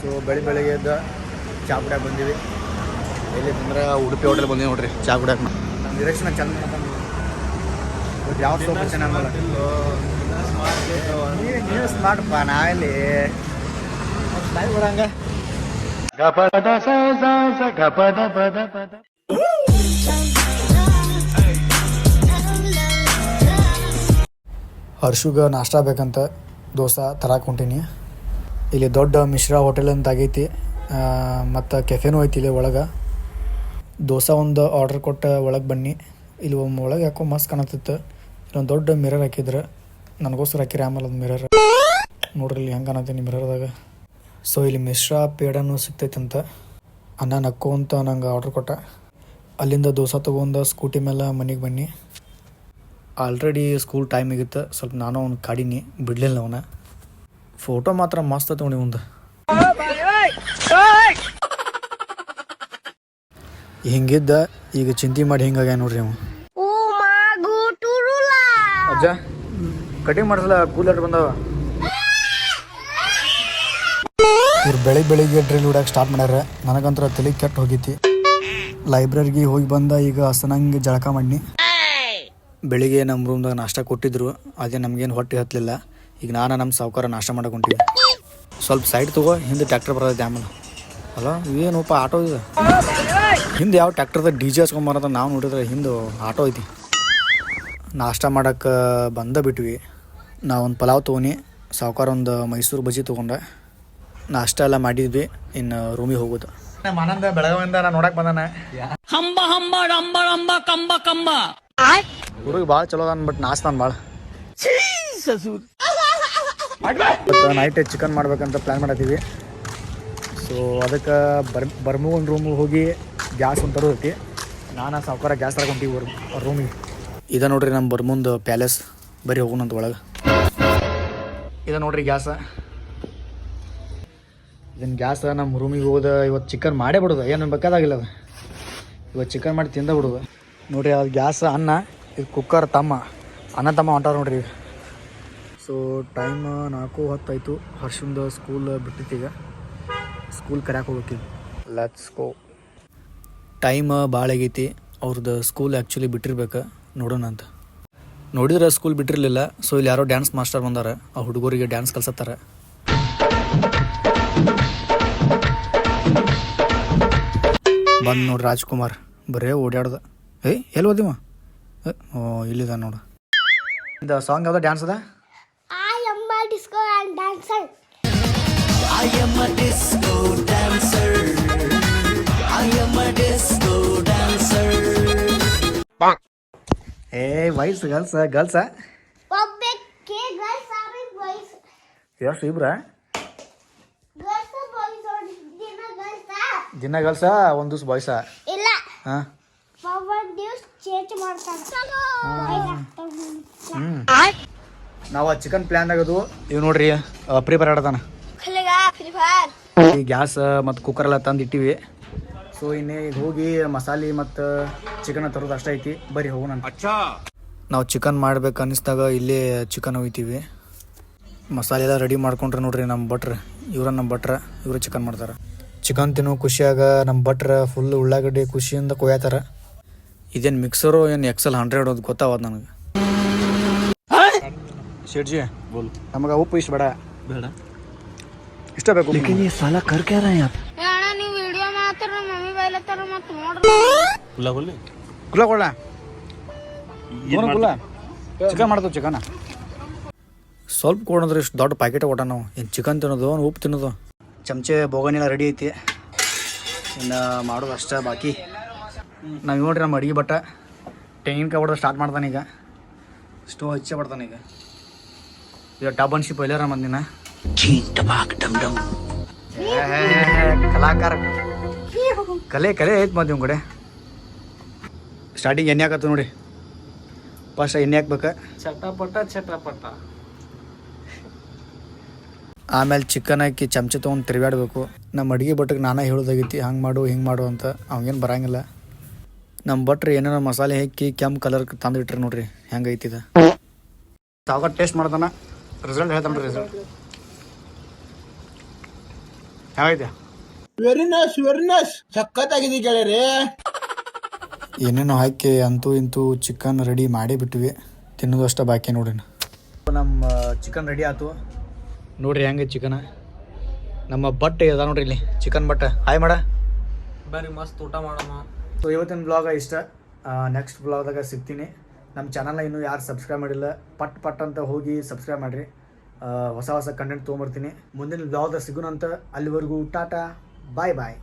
So ಬೆಳಿಗ್ಗೆ ಎದ್ದು ಚಾ ಕುಡಿಯೋಕೆ ಬಂದೀವಿ. ಎಲ್ಲಿ ಅಂದ್ರೆ ಉಡುಪಿ ಹೋಟೆಲ್ ಬಂದೀವಿ ನೋಡ್ರಿ ಚಾ ಕುಡಿಯೋಕೆ. ನಮ್ಮ ನಿರೀಕ್ಷಣೆ ಚಂದ ಯಾವ ಸೋಪ ಚೆನ್ನಾಗಲ್ಲ. ನೀವು ಸ್ಮಾರ್ಟ್ಪ ನಾವೆಲ್ಲಿ ಸ್ಟೈಲ್ ಕೊಡಂಗ. ಹರ್ಷುಗೆ ನಾಷ್ಟ ಬೇಕಂತ ದೋಸೆ ತರಕ್ಕೆ ಹೊಂಟೀನಿ. ಇಲ್ಲಿ ದೊಡ್ಡ ಮಿಶ್ರಾ ಹೋಟೆಲ್ ಅಂತ ಆಗೈತಿ, ಮತ್ತು ಕೆಫೆನೂ ಐತಿ ಇಲ್ಲಿ ಒಳಗೆ. ದೋಸೆ ಒಂದು ಆರ್ಡ್ರ್ ಕೊಟ್ಟು ಒಳಗೆ ಬನ್ನಿ. ಇಲ್ಲಿ ಒಳಗೆ ಯಾಕೋ ಮಸ್ತ್ ಕಾಣತ್ತಿತ್ತು. ಇಲ್ಲೊಂದು ದೊಡ್ಡ ಮಿರರ್ ಹಾಕಿದ್ರೆ ನನಗೋಸ್ಕರ ಹಾಕಿರಿ. ಆಮೇಲೆ ಒಂದು ಮಿರರ್ ನೋಡ್ರಿ ಇಲ್ಲಿ ಹೆಂಗೆ ಕಾಣತ್ತೀನಿ ಮಿರರ್ದಾಗ. ಸೊ ಇಲ್ಲಿ ಮಿಶ್ರಾ ಪೇಡನೂ ಸಿಗ್ತೈತಂತ. ಅನ್ನ ನಕ್ಕು ಅಂತ ನಂಗೆ ಆರ್ಡ್ರ್ ಕೊಟ್ಟ. ಅಲ್ಲಿಂದ ದೋಸೆ ತೊಗೊಂಡು ಸ್ಕೂಟಿ ಮೇಲೆ ಮನೆಗೆ ಬನ್ನಿ. ಆಲ್ರೆಡಿ ಸ್ಕೂಲ್ ಟೈಮ್ ಆಗಿತ್ತು. ಸ್ವಲ್ಪ ನಾನು ಅವ್ನು ಕಾಡೀನಿ, ಬಿಡಲಿಲ್ಲ ಅವನ. ಫೋಟೋ ಮಾತ್ರ ಮಸ್ತ್ ತೊಗೊಂಡು ಮುಂದೆ. ಹಿಂಗಿದ್ದ ಈಗ ಚಿಂತೆ ಮಾಡಿ ಹಿಂಗಾಗ್ಯ ನೋಡ್ರಿ ಅವ. ಅಜ್ಜ ಕಟಿಂಗ್ ಮಾಡಿಸಲ್ಲ, ಕೂಲರ್ ಬಂದವ. ಇವ್ರು ಬೆಳಿಗ್ಗೆ ಡ್ರಿಲ್ ಹೊಡ್ಯಾಕೆ ಸ್ಟಾರ್ಟ್ ಮಾಡ್ಯಾರ. ನನಗಂತರ ತಲೆ ಕೆಟ್ಟು ಹೋಗೈತಿ. ಲೈಬ್ರರಿಗೆ ಹೋಗಿ ಬಂದ ಈಗ ಹಸನಂಗೆ ಜಳಕ ಮಾಡಿ. ಬೆಳಿಗ್ಗೆ ನಮ್ಮ ರೂಮ್ದಾಗ ನಾಷ್ಟ ಕೊಟ್ಟಿದ್ರು, ಅದೇ ನಮಗೇನು ಹೊಟ್ಟೆ ಹತ್ತಲಿಲ್ಲ. ಈಗ ನಾನು ನಮ್ಮ ಸಾವುಕಾರ ನಾಷ್ಟ ಮಾಡಕ್ಕೆ ಹೊಂಟೀವಿ. ಸ್ವಲ್ಪ ಸೈಡ್ ತಗೋ, ಹಿಂದೆ ಟ್ಯಾಕ್ಟರ್ ಬರ್ತೈತೆ ಆಮೇಲೆ. ಅಲ್ಲ ಏನಪ್ಪ ಆಟೋ ಇದೆ ಹಿಂದೆ. ಯಾವ ಟ್ಯಾಕ್ಟರ್ದಾಗ ಡಿ ಜೆ ಹಚ್ಕೊಂಬರದ ನಾವು ನೋಡಿದ್ರೆ ಹಿಂದೆ ಆಟೋ ಐತಿ. ನಾಷ್ಟ ಮಾಡೋಕ್ಕೆ ಬಿಟ್ವಿ. ನಾವೊಂದು ಪಲಾವ್ ತೊಗೊಂಡು, ಸಾವುಕಾರ ಒಂದು ಮೈಸೂರು ಬಜ್ಜಿ ತೊಗೊಂಡೆ. ನಾಷ್ಟ ಎಲ್ಲ ಮಾಡಿದ್ವಿ. ಇನ್ನು ರೂಮಿಗೆ ಹೋಗೋದು. ಆನಂದ ಬೆಳಗಾವಿಯಿಂದ ನಾನು ನೋಡಕ್ಕೆ ಬಂದಾನೆ. ಹುಡುಗ ಭಾಳ ಚಲೋ ಅದಾನ, ಬಟ್ ನಾಸ್ತಾನ ಭಾಳ. ನೈಟ್ ಚಿಕನ್ ಮಾಡ್ಬೇಕಂತ ಪ್ಲ್ಯಾನ್ ಮಾಡತ್ತೀವಿ. ಸೊ ಅದಕ್ಕೆ ಬರ್ಮು ಒಂದು ರೂಮಿಗೆ ಹೋಗಿ ಗ್ಯಾಸ್ ಒಂದು ತರೋದೈತಿ. ನಾನು ಸಾವುಕಾರ ಗ್ಯಾಸ್ ತಗೊಂತೀವಿ ರೂಮಿಗೆ. ಇದೆ ನೋಡ್ರಿ ನಮ್ಮ ಬರ್ಮುಂದು ಪ್ಯಾಲೇಸ್. ಬರೀ ಹೋಗೋಣಂತ ಒಳಗೆ. ಇದೆ ನೋಡ್ರಿ ಗ್ಯಾಸ. ಇದನ್ನು ಗ್ಯಾಸ ನಮ್ಮ ರೂಮಿಗೆ ಹೋಗೋದು. ಇವತ್ತು ಚಿಕನ್ ಮಾಡೇ ಬಿಡೋದು, ಏನು ಬೇಕಾದಾಗಿಲ್ಲ ಅದು. ಇವತ್ತು ಚಿಕನ್ ಮಾಡಿ ತಿಂದ ಬಿಡೋದು. ನೋಡಿರಿ ಅದು ಗ್ಯಾಸ್. ಅನ್ನ ಇದು ಕುಕ್ಕರ್. ಅನ್ನ ತಮ್ಮ ಹೊಂಟಾರ ನೋಡ್ರಿ. ಸೊ ಟೈಮ್ 4:10 ಆಯಿತು. ಹರ್ಷಂದು ಸ್ಕೂಲ್ ಬಿಟ್ಟಿತ್ತೀಗ. ಸ್ಕೂಲ್ ಕರ್ಯಾಕೆ ಹೋಗ್ತೀವಿ. Let's go. ಟೈಮ್ ಭಾಳ ಆಗೈತಿ. ಅವ್ರದ್ದು ಸ್ಕೂಲ್ ಆ್ಯಕ್ಚುಲಿ ಬಿಟ್ಟಿರ್ಬೇಕು, ನೋಡೋಣ ಅಂತ. ನೋಡಿದ್ರೆ ಸ್ಕೂಲ್ ಬಿಟ್ಟಿರಲಿಲ್ಲ. ಸೊ ಇಲ್ಲಿ ಯಾರೋ ಡ್ಯಾನ್ಸ್ ಮಾಸ್ಟರ್ ಬಂದಾರ, ಆ ಹುಡುಗರಿಗೆ ಡ್ಯಾನ್ಸ್ ಕಲ್ಸತ್ತಾರ. ಬಂದು ನೋಡ್ರಿ ರಾಜ್ಕುಮಾರ್ ಬರೇ ಓಡಾಡ್ದ. ಎಲ್ಲಿ ಓದಿವ? ಇಲ್ಲಿದ ನೋಡು. ಇದು ಸಾಂಗ್ ಯಾವ್ದು ಡ್ಯಾನ್ಸ್ ಅದ? Disco and dancer. I am a disco dancer. I am a disco dancer. ವೈಸ್ ಗರ್ಲ್ಸ ಒಬ್ಬಕ್ಕೆ ಗರ್ಲ್ಸ್ ಆರ್ ಬಾಯ್ಸ್. ಎಷ್ಟು ಇಬ್ರ? ಗರ್ಲ್ಸ್ ಬಾಯ್ಸ್ ದಿನ ಗರ್ಲ್ಸ ಒಂದು ದಿವ್ಸ ಬಾಯ್ಸ? ಇಲ್ಲ, ಹಾಂ, ಒಂದು ದಿವ್ಸ ಚೇಂಜ್ ಮಾಡ್ತಾರೆ. ನಾವು ಚಿಕನ್ ಪ್ಲ್ಯಾನ್ ಆಗೋದು ಇವು ನೋಡ್ರಿ. ಫ್ರೀ ಫೈರ್ ಆಡ್ತಾನ. ಈ ಗ್ಯಾಸ್ ಮತ್ತು ಕುಕ್ಕರ್ ಎಲ್ಲ ತಂದು ಇಟ್ಟಿವಿ. ಸೊ ಇನ್ನೇ ಈಗ ಹೋಗಿ ಮಸಾಲೆ ಮತ್ತು ಚಿಕನ್ ತರೋದು ಅಷ್ಟೇ ಐತಿ. ಬರೀ ಹೋಗೋಣ. ನಾವು ಚಿಕನ್ ಮಾಡ್ಬೇಕು ಅನ್ನಿಸ್ದಾಗ ಇಲ್ಲೇ ಚಿಕನ್ ಒಯ್ತೀವಿ. ಮಸಾಲೆ ಎಲ್ಲ ರೆಡಿ ಮಾಡ್ಕೊಂಡ್ರೆ ನೋಡ್ರಿ ನಮ್ಮ ಇವರು ಚಿಕನ್ ಮಾಡ್ತಾರೆ. ಚಿಕನ್ ತಿನ್ನೋ ಖುಷಿಯಾಗ ನಮ್ಮ ಫುಲ್ ಉಳ್ಳಾಗಡ್ಡಿ ಖುಷಿಯಿಂದ ಕೊಯ್ಯತ್ತಾರ. ಇದೇನು ಮಿಕ್ಸರು ಏನು XL 100 ಗೊತ್ತಾವದು ನನಗೆ. ಶೇಠ್ಜಿ ನಮಗೆ ಉಪ್ಪು ಇಷ್ಟ ಬೇಡ ಇಷ್ಟ ಬೇಕು. साला कर क्या रहे हैं आप? ನೀವು ವಿಡಿಯೋ ಮಾಡ್ತಾರ, ಮಮ್ಮಿ ಬೈಲತ್ತಾರ, ಮತ್ತೆ ನೋಡ್ರಿ ಕುಲ್ಲ ಚಿಕನ್ ಮಾಡ್ತೀವಿ. ಚಿಕನ್ ಸ್ವಲ್ಪ ಕೊಡೋದ್ರೆ ಇಷ್ಟು ದೊಡ್ಡ ಪ್ಯಾಕೆಟ್ ಕೊಟ್ಟ. ನಾವು ಏನು ಚಿಕನ್ ತಿನ್ನೋದು, ಉಪ್ಪು ತಿನ್ನೋದು. ಚಮಚೆ ಬೋಗಣಿ ರೆಡಿ ಐತಿ. ಇನ್ನು ಮಾಡೋದು ಅಷ್ಟೇ ಬಾಕಿ. ನಾವು ನೋಡ್ರಿ ನಮ್ಮ ಅಡುಗೆ ತೆಂಗಿನಕಾಯಿ ಹೊಡೆದು ಸ್ಟಾರ್ಟ್ ಮಾಡ್ತಾನೆ. ಈಗ ಸ್ಟೋವ್ ಹಚ್ಚೆ ಬರ್ತಾನೆ. ಈಗ ಟಬ್ ಅನ್ಶಿಪ್ ಎಲ್ಲಾರ ಮಂದಿನ ಕಲಾಕಾರ ಕಲೆ ಐತ್ ಮದ್ ನಿಮ್ಮ ಕಡೆ. ಸ್ಟಾರ್ಟಿಂಗ್ ಎಣ್ಣೆ ಹಾಕತ್ತು ನೋಡಿ. ಫಸ್ಟ್ ಎಣ್ಣೆ ಹಾಕ್ಬೇಕು, ಚಟಪಟ. ಆಮೇಲೆ ಚಿಕನ್ ಹಾಕಿ ಚಮಚೆ ತೊಗೊಂಡು ತಿರುಗಾಡಬೇಕು. ನಮ್ಮ ಅಡುಗೆ ಭಟ್ರಿಗೆ ನಾನೇ ಹೇಳೋದಾಗೈತಿ, ಹಂಗೆ ಮಾಡು ಹಿಂಗೆ ಮಾಡು ಅಂತ. ಅವಂಗೇನು ಬರಂಗಿಲ್ಲ. ನಮ್ಮ ಭಟ್ರು ಏನೇನೋ ಮಸಾಲೆ ಹಾಕಿ ಕೆಂಪು ಕಲರ್ ತಂದು ಇಟ್ರಿ ನೋಡ್ರಿ ಹೆಂಗೈತಿದ. ಸಾವ್ಕಾರ್ ಟೇಸ್ಟ್ ಮಾಡ್ತಾನ, ರಿಸಲ್ಟ್ ಹೇಳ್ತಾನೆ. ರಿಸಲ್ಟ್ ಯಾವೈತೆ ವೆರಿ ನೈಸ್ ಸಖತ್ತಾಗಿದೆ ಗೆಳೆಯರೇ. ಏನೇನೋ ಹಾಕಿ ಅಂತೂ ಇಂತೂ ಚಿಕನ್ ರೆಡಿ ಮಾಡೇ ಬಿಟ್ವಿ, ತಿನ್ನೋದು ಅಷ್ಟೇ ಬಾಕಿ ನೋಡ್ರಿ. ನಮ್ಮ ಚಿಕನ್ ರೆಡಿ ಆಯ್ತು ನೋಡ್ರಿ ಹೆಂಗೆ ಚಿಕನ್. ನಮ್ಮ ಬಟ್ಟೆ ಅದ ನೋಡ್ರಿ ಇಲ್ಲಿ ಚಿಕನ್ ಬಟ್ಟೆ. ಹಾಯ್ ಮಾಡ ಬರ್ರಿ ಮಸ್ತ್ ಊಟ ಮಾಡೋಣ. ಸೊ ಇವತ್ತಿನ ಬ್ಲಾಗ ಇಷ್ಟ. ನೆಕ್ಸ್ಟ್ ಬ್ಲಾಗ್ದಾಗ ಸಿಗ್ತೀನಿ. ನಮ್ಮ ಚಾನಲ್ನ ಇನ್ನೂ ಯಾರು ಸಬ್ಸ್ಕ್ರೈಬ್ ಮಾಡಿಲ್ಲ ಪಟ್ ಅಂತ ಹೋಗಿ ಸಬ್ಸ್ಕ್ರೈಬ್ ಮಾಡಿರಿ. ಹೊಸ ಕಂಟೆಂಟ್ ತೊಗೊಂಬರ್ತೀನಿ. ಮುಂದಿನ ಬ್ಲಾಗ್ದಾಗ ಸಿಗೋಣ ಅಂತ. ಅಲ್ಲಿವರೆಗೂ ಟಾಟಾ ಬಾಯ್ ಬಾಯ್.